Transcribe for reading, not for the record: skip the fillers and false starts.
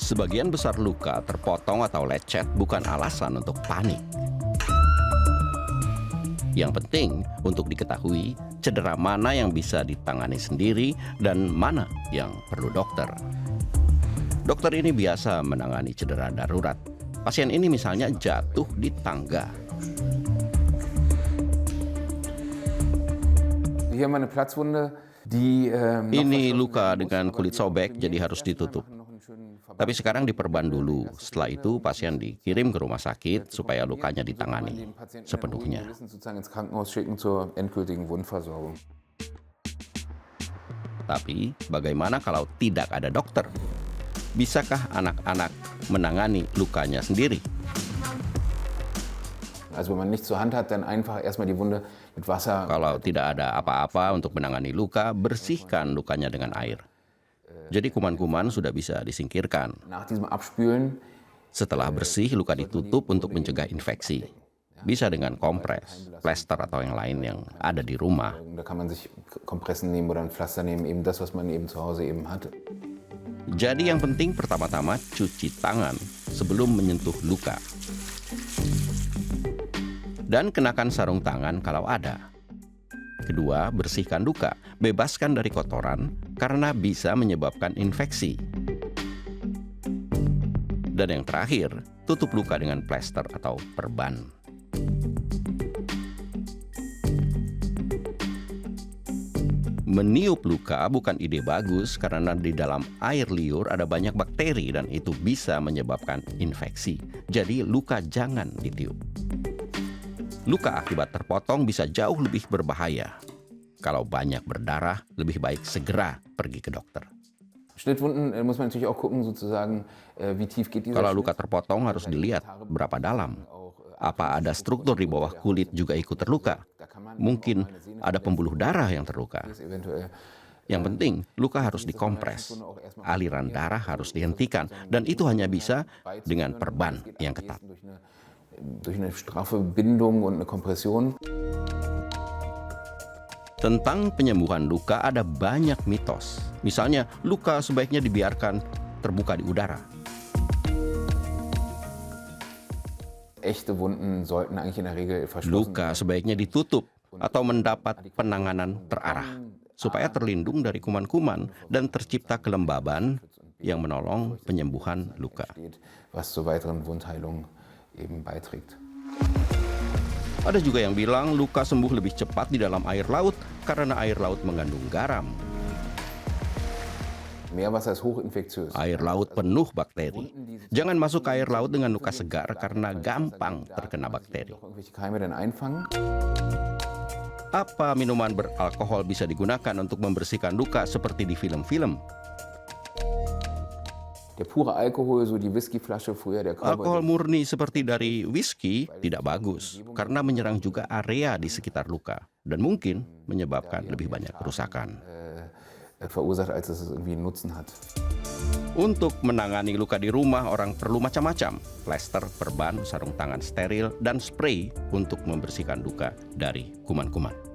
Sebagian besar luka terpotong atau lecet bukan alasan untuk panik. Yang penting untuk diketahui cedera mana yang bisa ditangani sendiri dan mana yang perlu dokter. Dokter ini biasa menangani cedera darurat. Pasien ini misalnya jatuh di tangga. Ini luka dengan kulit sobek, jadi harus ditutup. Tapi sekarang diperban dulu. Setelah itu pasien dikirim ke rumah sakit supaya lukanya ditangani sepenuhnya. Tapi bagaimana kalau tidak ada dokter? Bisakah anak-anak menangani lukanya sendiri? Kalau tidak ada apa-apa untuk menangani luka, bersihkan lukanya dengan air. Jadi kuman-kuman sudah bisa disingkirkan. Setelah bersih, luka ditutup untuk mencegah infeksi. Bisa dengan kompres, plester atau yang lain yang ada di rumah. Jadi yang penting pertama-tama cuci tangan sebelum menyentuh luka. Dan kenakan sarung tangan kalau ada. Kedua, bersihkan luka, bebaskan dari kotoran karena bisa menyebabkan infeksi. Dan yang terakhir, tutup luka dengan plester atau perban. Meniup luka bukan ide bagus karena di dalam air liur ada banyak bakteri dan itu bisa menyebabkan infeksi. Jadi luka jangan ditiup. Luka akibat terpotong bisa jauh lebih berbahaya. Kalau banyak berdarah, lebih baik segera pergi ke dokter. Kalau luka terpotong harus dilihat berapa dalam. Apa ada struktur di bawah kulit juga ikut terluka? Mungkin ada pembuluh darah yang terluka. Yang penting, luka harus dikompres. Aliran darah harus dihentikan. Dan itu hanya bisa dengan perban yang ketat. Tentang penyembuhan luka ada banyak mitos. Misalnya, luka sebaiknya dibiarkan terbuka di udara. Luka sebaiknya ditutup atau mendapat penanganan terarah supaya terlindung dari kuman-kuman dan tercipta kelembaban yang menolong penyembuhan luka. Ada juga yang bilang luka sembuh lebih cepat di dalam air laut karena air laut mengandung garam. Air laut penuh bakteri. Jangan masuk ke air laut dengan luka segar karena gampang terkena bakteri. Apa minuman beralkohol bisa digunakan untuk membersihkan luka seperti di film-film? Alkohol murni seperti dari whisky tidak bagus karena menyerang juga area di sekitar luka dan mungkin menyebabkan lebih banyak kerusakan. Untuk menangani luka di rumah, orang perlu macam-macam. Plester, perban, sarung tangan steril, dan spray untuk membersihkan luka dari kuman-kuman.